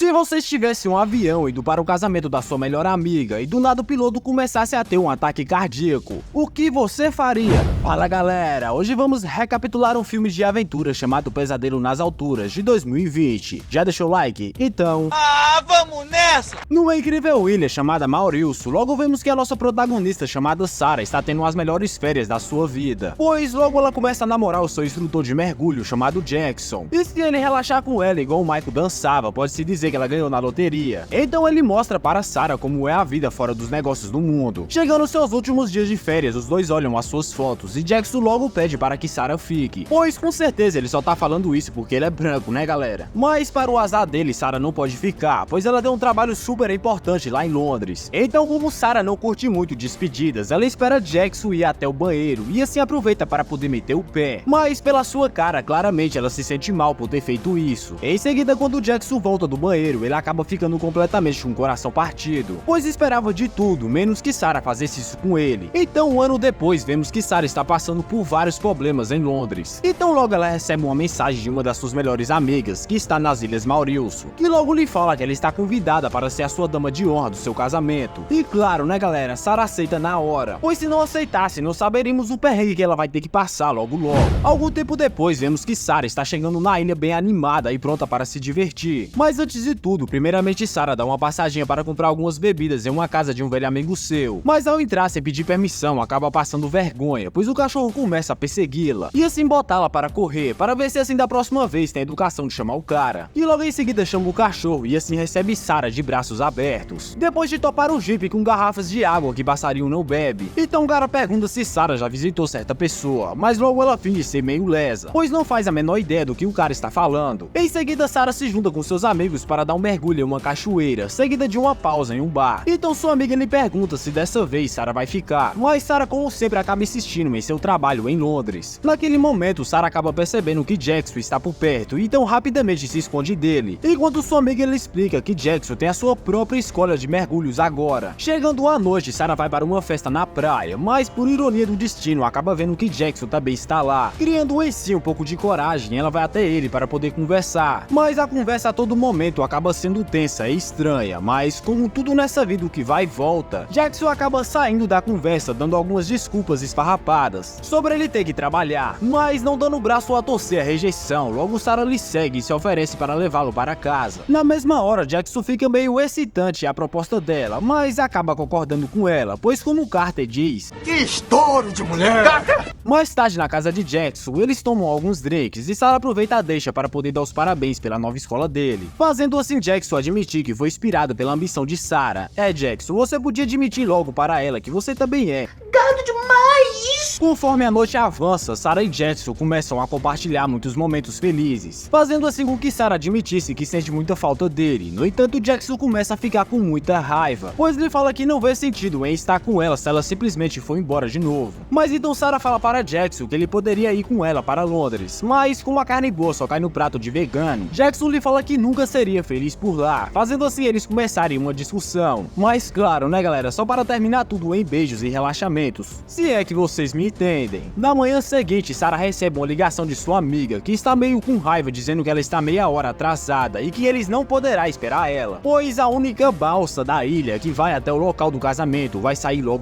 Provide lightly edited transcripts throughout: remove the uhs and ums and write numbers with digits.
Se você tivesse um avião indo para o casamento da sua melhor amiga e do nada o piloto começasse a ter um ataque cardíaco, o que você faria? Fala galera, hoje vamos recapitular um filme de aventura chamado Pesadelo nas Alturas, de 2020. Já deixou o like? Então... vamos nessa! Numa incrível ilha chamada Maurício, logo vemos que a nossa protagonista chamada Sarah está tendo as melhores férias da sua vida, pois logo ela começa a namorar o seu instrutor de mergulho chamado Jackson. E se ele relaxar com ela igual o Michael dançava, pode-se dizer que ela ganhou na loteria. Então ele mostra para Sarah como é a vida fora dos negócios do mundo. Chegando aos seus últimos dias de férias, os dois olham as suas fotos e Jackson logo pede para que Sarah fique, pois com certeza ele só tá falando isso porque ele é branco, né galera? Mas para o azar dele, Sarah não pode ficar, pois ela tem um trabalho super importante lá em Londres. Então como Sarah não curte muito despedidas, ela espera Jackson ir até o banheiro e assim aproveita para poder meter o pé. Mas pela sua cara, claramente ela se sente mal por ter feito isso. Em seguida, quando Jackson volta do banheiro, ele acaba ficando completamente com o coração partido, pois esperava de tudo, menos que Sarah fizesse isso com ele. Então um ano depois, vemos que Sarah está passando por vários problemas em Londres. Então logo ela recebe uma mensagem de uma das suas melhores amigas, que está nas Ilhas Maurício, que logo lhe fala que ela está convidada para ser a sua dama de honra do seu casamento. E claro, né galera, Sarah aceita na hora, pois se não aceitasse, não saberíamos o perrengue que ela vai ter que passar logo. Algum tempo depois, vemos que Sarah está chegando na ilha bem animada e pronta para se divertir. Mas antes de tudo, primeiramente Sarah dá uma passadinha para comprar algumas bebidas em uma casa de um velho amigo seu. Mas ao entrar sem pedir permissão, acaba passando vergonha, pois o cachorro começa a persegui-la e assim botá-la para correr, para ver se assim da próxima vez tem a educação de chamar o cara. E logo em seguida chama o cachorro e assim recebe Sarah de braços abertos, depois de topar o jipe com garrafas de água que passarinho não bebe. Então o cara pergunta se Sarah já visitou certa pessoa, mas logo ela finge ser meio lesa, pois não faz a menor ideia do que o cara está falando. Em seguida, Sarah se junta com seus amigos para dar um mergulho em uma cachoeira, seguida de uma pausa em um bar. Então sua amiga lhe pergunta se dessa vez Sarah vai ficar, mas Sarah como sempre acaba insistindo em seu trabalho em Londres. Naquele momento, Sarah acaba percebendo que Jackson está por perto, e então rapidamente se esconde dele, enquanto sua amiga lhe explica que Jackson tem a sua própria escola de mergulhos agora. Chegando à noite, Sarah vai para uma festa na praia, mas por ironia do destino, acaba vendo que Jackson também está lá. Criando em si um pouco de coragem, ela vai até ele para poder conversar, mas a conversa a todo momento acaba sendo tensa e estranha. Mas como tudo nessa vida que vai e volta, Jackson acaba saindo da conversa dando algumas desculpas esfarrapadas sobre ele ter que trabalhar, mas não dando o braço a torcer a rejeição. Logo Sarah lhe segue e se oferece para levá-lo para casa. Na mesma hora, Jackson fica meio excitante à proposta dela, mas acaba concordando com ela, pois como Carter diz, Que estouro de mulher! mais tarde na casa de Jackson, eles tomam alguns drinks e Sarah aproveita a deixa para poder dar os parabéns pela nova escola dele, fazendo assim Jackson admitir que foi inspirado pela ambição de Sarah. Jackson, você podia admitir logo para ela que você também é Gado demais! Conforme a noite avança, Sarah e Jackson começam a compartilhar muitos momentos felizes, fazendo assim com que Sarah admitisse que sente muita falta dele. No entanto, Jackson começa a ficar com muita raiva, pois ele fala que não vê sentido em estar com ela se ela simplesmente for embora de novo. Mas então Sarah fala para Jackson que ele poderia ir com ela para Londres, mas como a carne boa só cai no prato de vegano, Jackson lhe fala que nunca seria feliz por lá, fazendo assim eles começarem uma discussão. Mas claro, né galera, só para terminar tudo em beijos e relaxamentos, se é que vocês me entendem. Na manhã seguinte, Sarah recebe uma ligação de sua amiga, que está meio com raiva, dizendo que ela está meia hora atrasada e que eles não poderá esperar ela, pois a única balsa da ilha que vai até o local do casamento vai sair logo.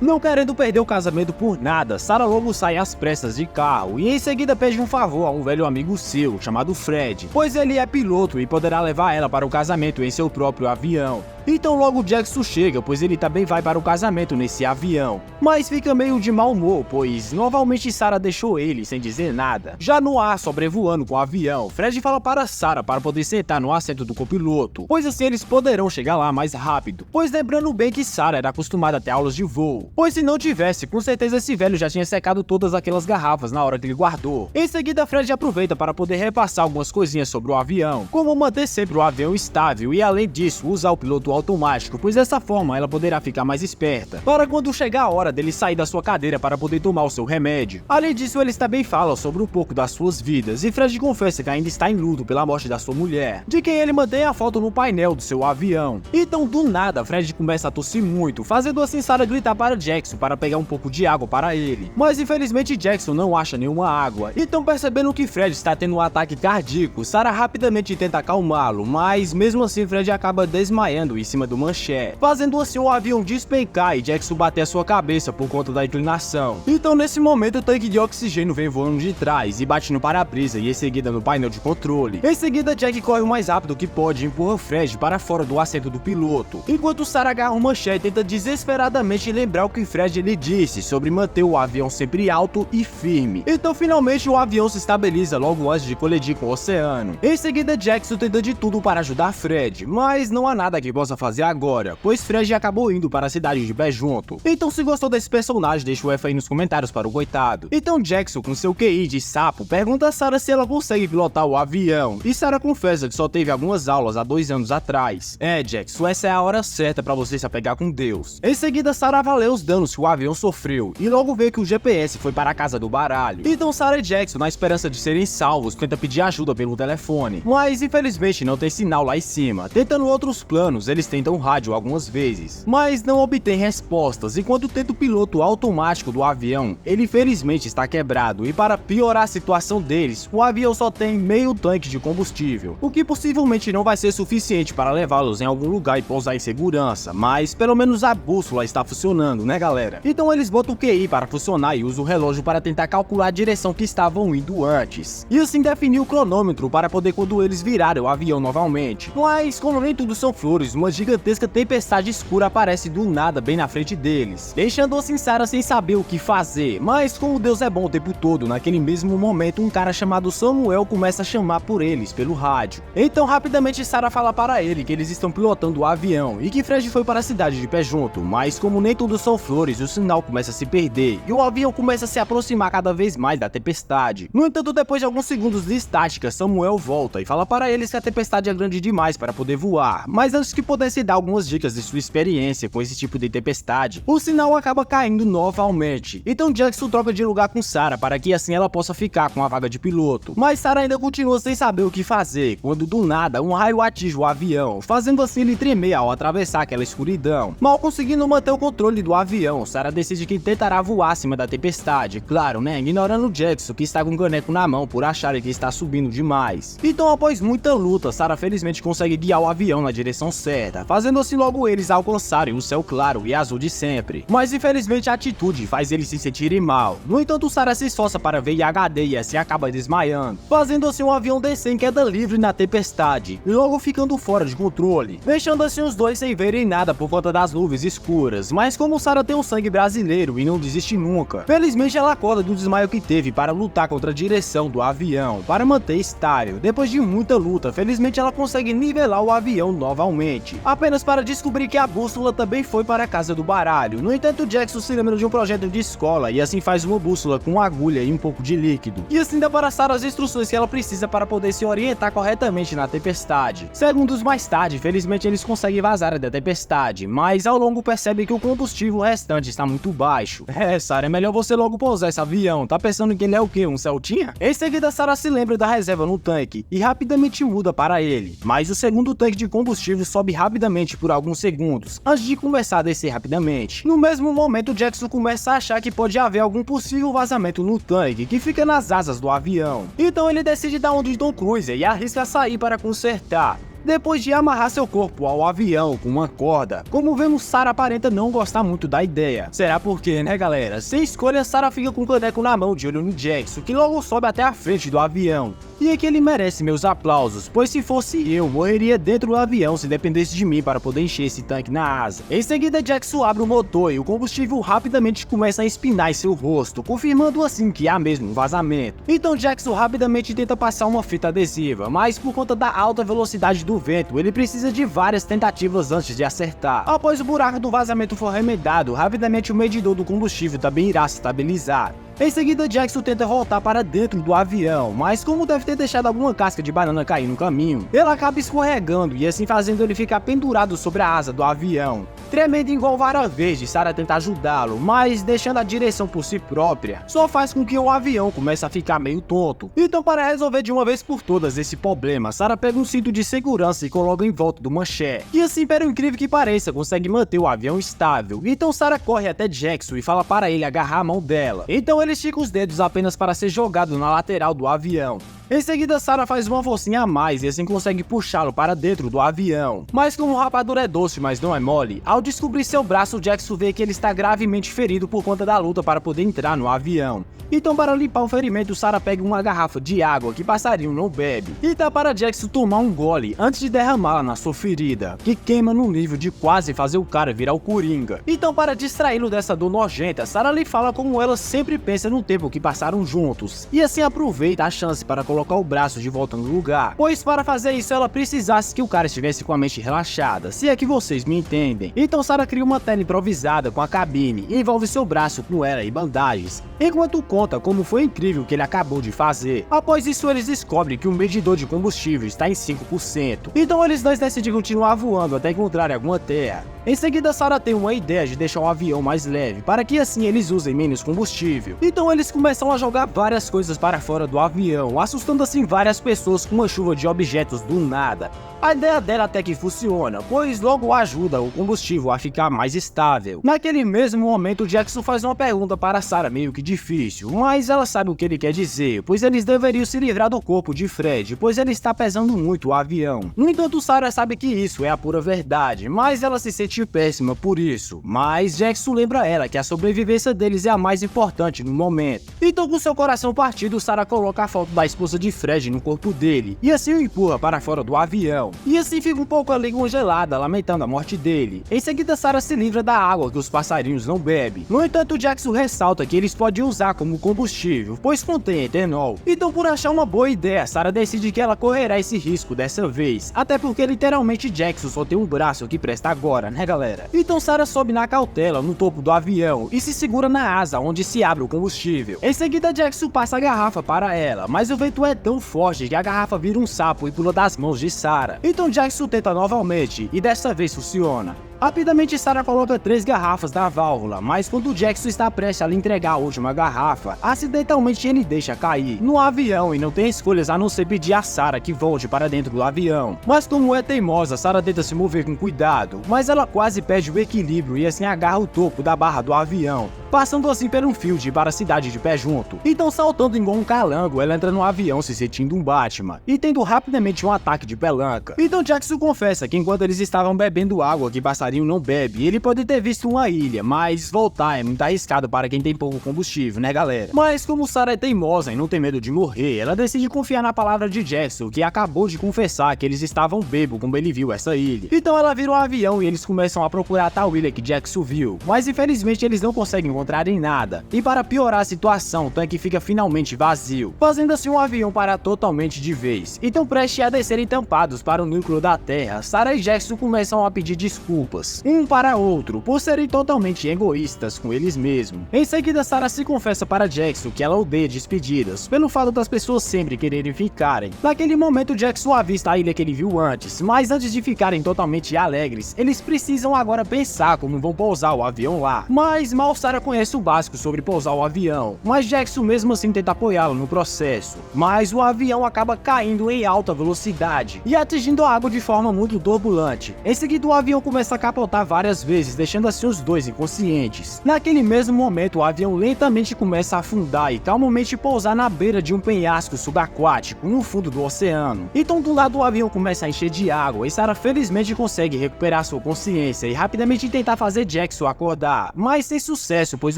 Não querendo perder o casamento por nada, Sarah logo sai às pressas de carro e em seguida pede um favor a um velho amigo seu, chamado Fred, pois ele é piloto e poderá levar ela para o casamento em seu próprio avião. Então logo Jackson chega, pois ele também vai para o casamento nesse avião, mas fica meio de mau humor, pois novamente Sarah deixou ele sem dizer nada. Já no ar, sobrevoando com o avião, Fred fala para Sarah para poder sentar no assento do copiloto, pois assim eles poderão chegar lá mais rápido, pois lembrando bem que Sarah era acostumada a ter aulas de voo, pois se não tivesse, com certeza esse velho já tinha secado todas aquelas garrafas na hora que ele guardou. Em seguida, Fred aproveita para poder repassar algumas coisinhas sobre o avião, como manter sempre o avião estável e além disso, usar o piloto automático, pois dessa forma ela poderá ficar mais esperta, para quando chegar a hora dele sair da sua cadeira para poder tomar o seu remédio. Além disso, eles também falam sobre um pouco das suas vidas, e Fred confessa que ainda está em luto pela morte da sua mulher, de quem ele mantém a foto no painel do seu avião. Então, do nada, Fred começa a tossir muito, fazendo assim Sarah gritar para Jackson para pegar um pouco de água para ele. Mas infelizmente Jackson não acha nenhuma água, então percebendo que Fred está tendo um ataque cardíaco, Sarah rapidamente tenta acalmá-lo, mas mesmo assim Fred acaba desmaiando em cima do manchete, fazendo assim o avião despencar e Jackson bater a sua cabeça por conta da inclinação. Então nesse momento o tanque de oxigênio vem voando de trás e bate no para-brisa e em seguida no painel de controle. Em seguida Jack corre o mais rápido que pode e empurra Fred para fora do assento do piloto, enquanto Sarah agarra o manchete e tenta desesperadamente lembrar o que Fred lhe disse sobre manter o avião sempre alto e firme. Então finalmente o avião se estabiliza logo antes de colidir com o oceano. Em seguida Jackson tenta de tudo para ajudar Fred, mas não há nada que possa fazer agora, pois Fred acabou indo para a cidade de pé junto. Então se gostou desse personagem, deixa o F aí nos comentários para o coitado. Então Jackson, com seu QI de sapo, pergunta a Sarah se ela consegue pilotar o avião, e Sarah confessa que só teve algumas aulas há 2 anos atrás. Jackson, essa é a hora certa para você se apegar com Deus. Em seguida Sarah avalia os danos que o avião sofreu, e logo vê que o GPS foi para a casa do baralho. Então Sarah e Jackson, na esperança de serem salvos, tenta pedir ajuda pelo telefone, mas infelizmente não tem sinal lá em cima. Tentando outros planos, eles tentam rádio algumas vezes, mas não obtêm respostas, enquanto tenta o piloto automático do avião, ele infelizmente está quebrado, e para piorar a situação deles, o avião só tem meio tanque de combustível, o que possivelmente não vai ser suficiente para levá-los em algum lugar e pousar em segurança, mas pelo menos a bússola está funcionando, né galera? Então eles botam o QI para funcionar e usam o relógio para tentar calcular a direção que estavam indo antes, e assim definir o cronômetro para poder quando eles virarem o avião novamente. Mas como nem tudo são flores, uma gigantesca tempestade escura aparece do nada bem na frente deles, deixando assim Sarah sem saber o que fazer. Mas como Deus é bom o tempo todo, naquele mesmo momento um cara chamado Samuel começa a chamar por eles pelo rádio. Então rapidamente Sarah fala para ele que eles estão pilotando o avião e que Fred foi para a cidade de pé junto, mas como nem tudo são flores, o sinal começa a se perder e o avião começa a se aproximar cada vez mais da tempestade. No entanto, depois de alguns segundos de estática, Samuel volta e fala para eles que a tempestade é grande demais para poder voar, mas antes que pudesse dar algumas dicas de sua experiência com esse tipo de tempestade, o sinal acaba caindo novamente. Então Jackson troca de lugar com Sarah para que assim ela possa ficar com a vaga de piloto, mas Sarah ainda continua sem saber o que fazer, quando do nada um raio atinge o avião, fazendo assim ele tremer ao atravessar aquela escuridão. Mal conseguindo manter o controle do avião, Sarah decide que tentará voar acima da tempestade, claro né, ignorando Jackson que está com um caneco na mão por acharem que está subindo demais. Então após muita luta, Sarah felizmente consegue guiar o avião na direção certa, fazendo assim logo eles alcançarem o céu claro e azul de sempre. Mas infelizmente a atitude faz eles se sentirem mal. No entanto, Sarah se esforça para ver HD e assim acaba desmaiando, fazendo assim o avião descer em queda livre na tempestade e logo ficando fora de controle, deixando assim os dois sem verem nada por conta das nuvens escuras. Mas como Sarah tem um sangue brasileiro e não desiste nunca, felizmente ela acorda do desmaio que teve para lutar contra a direção do avião para manter estável. Depois de muita luta, felizmente ela consegue nivelar o avião novamente, apenas para descobrir que a bússola também foi para a casa do baralho. No entanto, Jackson se lembra de um projeto de escola e assim faz uma bússola com uma agulha e um pouco de líquido, e assim dá para Sarah as instruções que ela precisa para poder se orientar corretamente na tempestade. Segundos mais tarde, felizmente eles conseguem vazar da tempestade, mas ao longo percebem que o combustível restante está muito baixo. Sarah, é melhor você logo pousar esse avião, tá pensando que ele é o quê? Um Celtinha? Em seguida, Sarah se lembra da reserva no tanque e rapidamente muda para ele, mas o segundo tanque de combustível sobe rapidamente por alguns segundos, antes de começar a descer rapidamente. No mesmo momento, Jackson começa a achar que pode haver algum possível vazamento no tanque, que fica nas asas do avião. Então ele decide dar um de Tom Cruise e arrisca sair para consertar, depois de amarrar seu corpo ao avião com uma corda. Como vemos, Sarah aparenta não gostar muito da ideia. Será porque, né galera? Sem escolha, Sarah fica com o caneco na mão de olho no Jackson, que logo sobe até a frente do avião. E é que ele merece meus aplausos, pois se fosse eu, morreria dentro do avião se dependesse de mim para poder encher esse tanque na asa. Em seguida, Jackson abre o motor e o combustível rapidamente começa a espinar em seu rosto, confirmando assim que há mesmo um vazamento. Então Jackson rapidamente tenta passar uma fita adesiva, mas por conta da alta velocidade do vento, ele precisa de várias tentativas antes de acertar. Após o buraco do vazamento for remedado, rapidamente o medidor do combustível também irá se estabilizar. Em seguida, Jackson tenta voltar para dentro do avião, mas como deve ter deixado alguma casca de banana cair no caminho, ele acaba escorregando e assim fazendo ele ficar pendurado sobre a asa do avião. Tremendo igual vara verde, Sarah tenta ajudá-lo, mas deixando a direção por si própria, só faz com que o avião comece a ficar meio tonto. Então, para resolver de uma vez por todas esse problema, Sarah pega um cinto de segurança e coloca em volta do manchete, e assim, pelo incrível que pareça, consegue manter o avião estável. Então Sarah corre até Jackson e fala para ele agarrar a mão dela. Então ele estica os dedos apenas para ser jogado na lateral do avião. Em seguida, Sarah faz uma forcinha a mais e assim consegue puxá-lo para dentro do avião. Mas como o rapadura é doce, mas não é mole, ao descobrir seu braço, Jackson vê que ele está gravemente ferido por conta da luta para poder entrar no avião. Então, para limpar o ferimento, Sarah pega uma garrafa de água que passarinho não bebe e dá para Jackson tomar um gole antes de derramá-la na sua ferida, que queima no nível de quase fazer o cara virar o Coringa. Então, para distraí-lo dessa dor nojenta, Sarah lhe fala como ela sempre pensa no tempo que passaram juntos, e assim aproveita a chance para colocar o braço de volta no lugar, pois para fazer isso ela precisasse que o cara estivesse com a mente relaxada, se é que vocês me entendem. Então Sarah cria uma tela improvisada com a cabine e envolve seu braço com ela e bandagens, enquanto conta como foi incrível o que ele acabou de fazer. Após isso, eles descobrem que o medidor de combustível está em 5%, então eles dois decidem continuar voando até encontrarem alguma terra. Em seguida, Sarah tem uma ideia de deixar o avião mais leve, para que assim eles usem menos combustível. Então eles começam a jogar várias coisas para fora do avião, assustando assim várias pessoas com uma chuva de objetos do nada. A ideia dela até que funciona, pois logo ajuda o combustível a ficar mais estável. Naquele mesmo momento, Jackson faz uma pergunta para Sarah meio que difícil, mas ela sabe o que ele quer dizer, pois eles deveriam se livrar do corpo de Fred, pois ele está pesando muito o avião. No entanto, Sarah sabe que isso é a pura verdade, mas ela se sente péssima por isso. Mas Jackson lembra ela que a sobrevivência deles é a mais importante no momento. Então, com seu coração partido, Sarah coloca a foto da esposa de Fred no corpo dele, e assim o empurra para fora do avião. E assim fica um pouco ali congelada, lamentando a morte dele. Em seguida, Sarah se livra da água que os passarinhos não bebem. No entanto, Jackson ressalta que eles podem usar como combustível, pois contém etanol. Então, por achar uma boa ideia, Sarah decide que ela correrá esse risco dessa vez, até porque literalmente Jackson só tem um braço que presta agora, né galera? Então Sarah sobe na cautela no topo do avião e se segura na asa onde se abre o combustível. Em seguida, Jackson passa a garrafa para ela, mas o vento é tão forte que a garrafa vira um sapo e pula das mãos de Sarah. Então Jackson tenta novamente e dessa vez funciona. Rapidamente, Sarah coloca 3 garrafas na válvula, mas quando Jackson está prestes a lhe entregar a última garrafa, acidentalmente ele deixa cair no avião e não tem escolhas a não ser pedir a Sarah que volte para dentro do avião. Mas como é teimosa, Sarah tenta se mover com cuidado, mas ela quase perde o equilíbrio e assim agarra o topo da barra do avião, passando assim por um field para a cidade de pé junto. Então, saltando igual um calango, ela entra no avião se sentindo um Batman e tendo rapidamente um ataque de pelanca. Então Jackson confessa que enquanto eles estavam bebendo água que passarinho não bebe, ele pode ter visto uma ilha, mas voltar é muito arriscado para quem tem pouco combustível, né galera? Mas como Sarah é teimosa e não tem medo de morrer, ela decide confiar na palavra de Jackson, que acabou de confessar que eles estavam bêbados como ele viu essa ilha. Então ela vira um avião e eles começam a procurar a tal ilha que Jackson viu, mas infelizmente eles não conseguem encontrar em nada. E para piorar a situação, o tanque fica finalmente vazio, fazendo assim o avião parar totalmente de vez. Então, prestes a descerem tampados para o núcleo da Terra, Sarah e Jackson começam a pedir desculpas um para outro, por serem totalmente egoístas com eles mesmos. Em seguida, Sarah se confessa para Jackson que ela odeia despedidas, pelo fato das pessoas sempre quererem ficarem. Naquele momento, Jackson avista a ilha que ele viu antes, mas antes de ficarem totalmente alegres, eles precisam agora pensar como vão pousar o avião lá. Mas mal Sarah conhece o básico sobre pousar o avião, mas Jackson mesmo assim tenta apoiá-lo no processo. Mas o avião acaba caindo em alta velocidade e atingindo a água de forma muito turbulente. Em seguida, o avião começa a capotar várias vezes, deixando assim os dois inconscientes. Naquele mesmo momento, o avião lentamente começa a afundar e calmamente pousar na beira de um penhasco subaquático no fundo do oceano. Então do lado, o avião começa a encher de água e Sarah felizmente consegue recuperar sua consciência e rapidamente tentar fazer Jackson acordar, mas sem sucesso, pois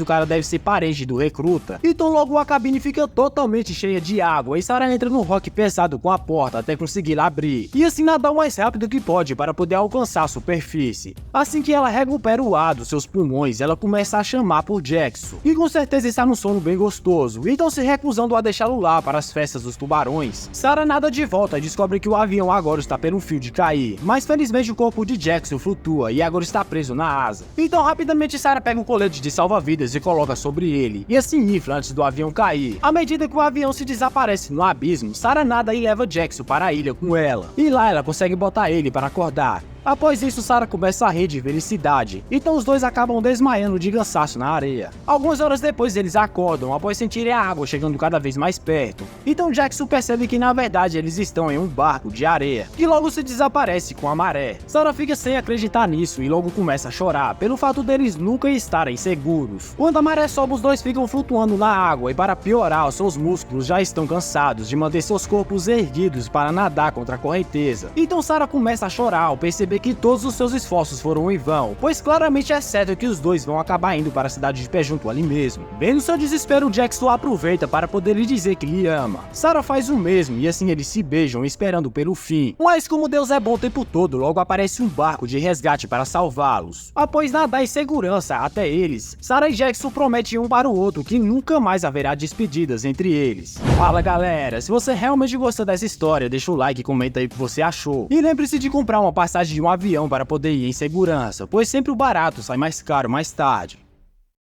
o cara deve ser parente do recruta. Então logo a cabine fica totalmente cheia de água e Sarah entra no rock pesado com a porta até conseguir abrir, e assim nadar o mais rápido que pode para poder alcançar a superfície. Assim que ela recupera o ar dos seus pulmões, ela começa a chamar por Jackson, e com certeza está num sono bem gostoso, então se recusando a deixá-lo lá para as festas dos tubarões. Sarah nada de volta e descobre que o avião agora está pelo fio de cair, mas felizmente o corpo de Jackson flutua e agora está preso na asa. Então rapidamente Sarah pega um colete de salva-vidas salva-vidas e coloca sobre ele, e assim infla antes do avião cair. À medida que o avião se desaparece no abismo, Sarah nada e leva Jackson para a ilha com ela, e lá ela consegue botar ele para acordar. Após isso, Sarah começa a rir de felicidade, então os dois acabam desmaiando de cansaço na areia. Algumas horas depois eles acordam após sentirem a água chegando cada vez mais perto, então Jackson percebe que na verdade eles estão em um barco de areia, que logo se desaparece com a maré. Sarah fica sem acreditar nisso e logo começa a chorar, pelo fato deles nunca estarem seguros. Quando a maré sobe, os dois ficam flutuando na água e para piorar, os seus músculos já estão cansados de manter seus corpos erguidos para nadar contra a correnteza. Então Sarah começa a chorar ao perceber que todos os seus esforços foram em vão, pois claramente é certo que os dois vão acabar indo para a cidade de pé junto ali mesmo. Vendo seu desespero, Jackson aproveita para poder lhe dizer que lhe ama. Sarah faz o mesmo e assim eles se beijam esperando pelo fim. Mas como Deus é bom o tempo todo, logo aparece um barco de resgate para salvá-los. Após nadar em segurança até eles, Sarah e Jackson prometem um para o outro que nunca mais haverá despedidas entre eles. Fala galera, se você realmente gostou dessa história, deixa o like e comenta aí o que você achou. E lembre-se de comprar uma passagem de um avião para poder ir em segurança, pois sempre o barato sai mais caro mais tarde.